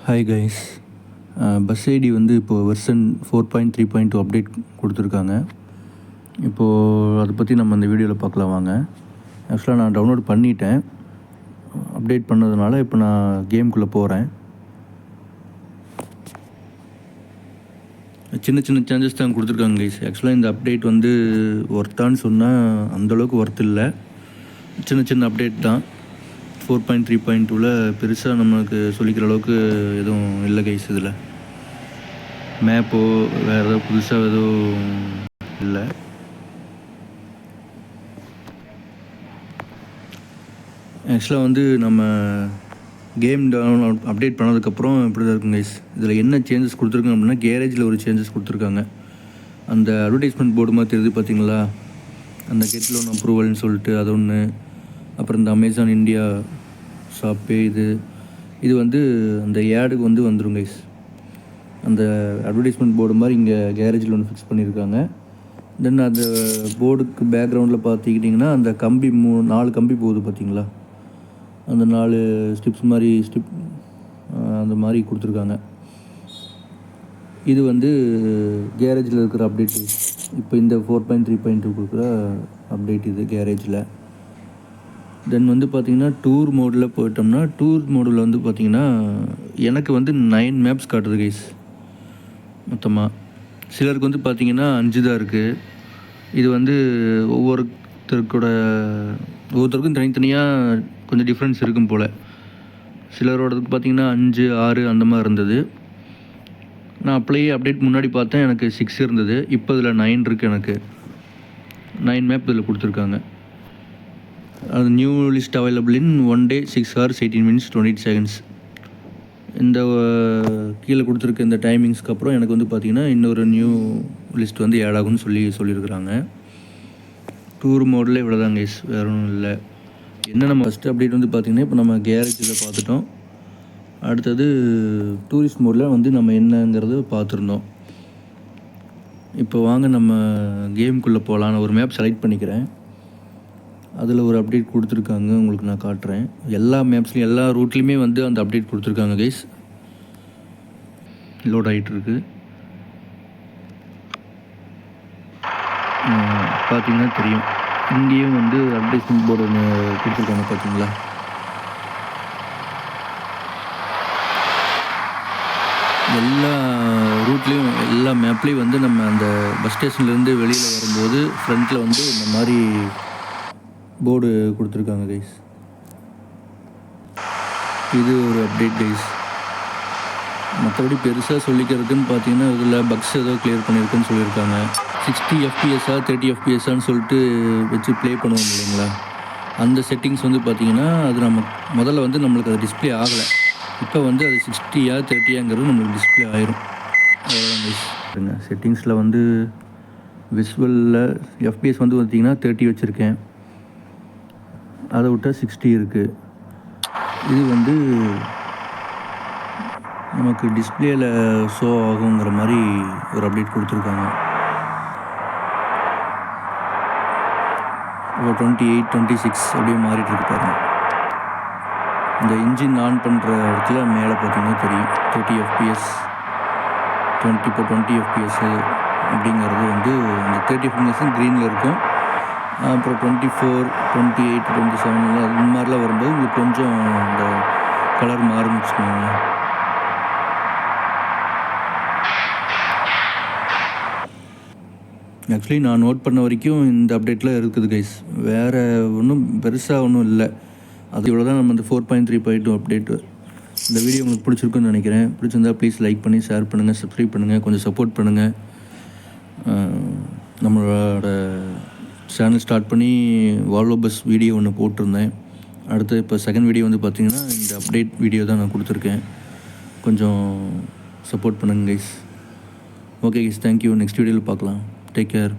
Hi guys. Bus ID வந்து இப்போது version 4.3.2 update கொடுத்துருக்காங்க. இப்போது அதை பற்றி நம்ம இந்த வீடியோவில் பார்க்கலாம் வாங்க. ஆக்சுவலாக நான் டவுன்லோட் பண்ணிட்டேன். அப்டேட் பண்ணதுனால இப்போ நான் கேமுக்குள்ளே போகிறேன். சின்ன சின்ன சேஞ்சஸ் தான் கொடுத்துருக்காங்க கைஸ். ஆக்சுவலாக இந்த அப்டேட் வந்து ஒர்த்தான்னு சொன்னால் அந்தளவுக்கு ஒர்த் இல்லை. சின்ன சின்ன அப்டேட் தான். 4.3.2ல் பெருசாக நமக்கு சொல்லிக்கிற அளவுக்கு எதுவும் இல்லை கைஸ். இதில் மேப்போ வேறு ஏதோ புதுசாக எதுவும் இல்லை. ஆக்சுவலாக வந்து நம்ம கேம் டவுன்லோட் அப்டேட் பண்ணதுக்கப்புறம் இப்படி தான் இருக்கும் கைஸ். இதில் என்ன சேஞ்சஸ் கொடுத்துருக்காங்க அப்படின்னா, கேரேஜில் ஒரு சேஞ்சஸ் கொடுத்துருக்காங்க. அந்த அட்வர்டைஸ்மெண்ட் போர்டு மாதிரி தெரியுது பார்த்தீங்களா, அந்த கெட் லோன் அப்ரூவல்னு சொல்லிட்டு அது ஒன்று. அப்புறம் இந்த அமேசான் இந்தியா ஷாப்பே இது வந்து அந்த ஏடுக்கு வந்து வந்துடும் கைஸ். அந்த அட்வர்டைஸ்மெண்ட் போர்டு மாதிரி இங்கே கேரேஜில் ஒன்று ஃபிக்ஸ் பண்ணியிருக்காங்க. தென் அந்த போர்டுக்கு பேக்ரவுண்டில் பார்த்துக்கிட்டிங்கன்னா அந்த கம்பி 4 கம்பி போகுது பார்த்தீங்களா, அந்த 4 ஸ்டிப்ஸ் மாதிரி அந்த மாதிரி கொடுத்துருக்காங்க. இது வந்து கேரேஜில் இருக்கிற அப்டேட். இப்போ இந்த 4.3.2 கொடுக்குற அப்டேட் இது கேரேஜில். தென் வந்து பார்த்திங்கன்னா டூர் மோடில் போயிட்டோம்னா, டூர் மோடில் வந்து பார்த்திங்கன்னா எனக்கு வந்து 9 மேப்ஸ் காட்டுது கைஸ் மொத்தமாக. சிலருக்கு வந்து பார்த்திங்கன்னா 5 தான் இருக்குது. இது வந்து ஒவ்வொருத்தருக்கும் தனித்தனியாக கொஞ்சம் டிஃப்ரென்ஸ் இருக்கும் போல். சிலரோடதுக்கு பார்த்திங்கன்னா 5, 6 அந்த மாதிரி இருந்தது. நான் அப்படியே அப்டேட் முன்னாடி பார்த்தேன், எனக்கு 6 இருந்தது. இப்போ இதில் 9 இருக்குது. எனக்கு 9 மேப் இதில் கொடுத்துருக்காங்க. அது new list available in 1 day 6 hours 18 minutes 28 seconds. இந்த கீழே கொடுத்துருக்க இந்த டைமிங்ஸ்க்கு அப்புறம் எனக்கு வந்து பார்த்திங்கன்னா இன்னொரு நியூ லிஸ்ட் வந்து ஆட் ஆகும்னு சொல்லியிருக்கிறாங்க. டூர் மோடில் இவ்வளோ தான் கைஸ், வேறு ஒன்றும் இல்லை. என்ன நம்ம ஃபஸ்ட்டு அப்டேட் வந்து பார்த்திங்கன்னா இப்போ நம்ம கேரேஜில் பார்த்துட்டோம். அடுத்தது டூரிஸ்ட் மோடில் வந்து நம்ம என்னங்கிறது பார்த்துருந்தோம். இப்போ வாங்க நம்ம கேமுக்குள்ளே போகலாம். நான் ஒரு மேப் செலக்ட் பண்ணிக்கிறேன். அதில் ஒரு அப்டேட் கொடுத்துருக்காங்க, உங்களுக்கு நான் காட்டுறேன். எல்லா மேப்ஸ்லையும் எல்லா ரூட்லேயுமே வந்து அந்த அப்டேட் கொடுத்துருக்காங்க கைஸ். லோட் ஆகிட்டுருக்கு. பார்த்தீங்கன்னா தெரியும், இங்கேயும் வந்து அட்வர்டைஸ்மெண்ட் போர்டு ஒன்று கொடுத்துருக்காங்க பார்த்தீங்களா. எல்லா ரூட்லேயும் எல்லா மேப்லேயும் வந்து நம்ம அந்த பஸ் ஸ்டேஷன்லேருந்து வெளியில் வரும்போது ஃப்ரண்ட்டில் வந்து இந்த மாதிரி போர்டு கொடுத்துருக்காங்க கைஸ். இது ஒரு அப்டேட் கைஸ். மற்றபடி பெருசாக சொல்லிக்கிறதுக்குன்னு பார்த்தீங்கன்னா இதில் பக்ஸ் ஏதோ கிளியர் பண்ணியிருக்குன்னு சொல்லியிருக்காங்க. 60 FPS 30 FPS சொல்லிட்டு வச்சு ப்ளே பண்ணுவோம் இல்லைங்களா, அந்த செட்டிங்ஸ் வந்து பார்த்திங்கன்னா அது நம்ம முதல்ல வந்து நம்மளுக்கு அது டிஸ்பிளே ஆகலை. இப்போ வந்து அது 60 30ங்கிறது நம்மளுக்கு டிஸ்பிளே ஆயிரும். அவ்வளோதான் கைஸ். செட்டிங்ஸில் வந்து விசுவலில் FPS வந்து பார்த்திங்கன்னா 30 வச்சுருக்கேன். அதை விட்டால் 60 இருக்குது. இது வந்து நமக்கு டிஸ்பிளேயில் ஷோ ஆகுங்கிற மாதிரி ஒரு அப்டேட் கொடுத்துருக்காங்க. இப்போ 28 26 அப்படியே மாறிட்டுருக்கு பாருங்கள். இந்த இன்ஜின் ஆன் பண்ணுற இடத்துல மேலே பார்த்தீங்கன்னா தெரியும் 30 FPS 20 FPS அப்படிங்கிறது வந்து அந்த 30 FPS க்ரீனில் இருக்கும். அப்புறம் 24 28 27 அது மாதிரிலாம் வரும்போது உங்களுக்கு கொஞ்சம் இந்த கலர் மாறும்னு வச்சுக்கோங்க. ஆக்சுவலி நான் நோட் பண்ண வரைக்கும் இந்த அப்டேட்டில் இருக்குது கைஸ். வேறு ஒன்றும் பெருசாக ஒன்றும் இல்லை. அது இவ்வளோ தான் நம்ம இந்த 4.3.2 அப்டேட்டு. இந்த வீடியோ உங்களுக்கு பிடிச்சிருக்குன்னு நினைக்கிறேன். பிடிச்சிருந்தா ப்ளீஸ் லைக் பண்ணி ஷேர் பண்ணுங்கள், சப்ஸ்கிரைப் பண்ணுங்கள், கொஞ்சம் சப்போர்ட் பண்ணுங்கள். நம்மளோட சேனல் ஸ்டார்ட் பண்ணி வால்வோ பஸ் வீடியோ ஒன்று போட்டிருந்தேன். அடுத்து இப்போ செகண்ட் வீடியோ வந்து பார்த்திங்கன்னா இந்த அப்டேட் வீடியோ தான் நான் கொடுத்துருக்கேன். கொஞ்சம் சப்போர்ட் பண்ணுங்க guys. Okay guys, thank you. Next வீடியோவில் பார்க்கலாம். Take care.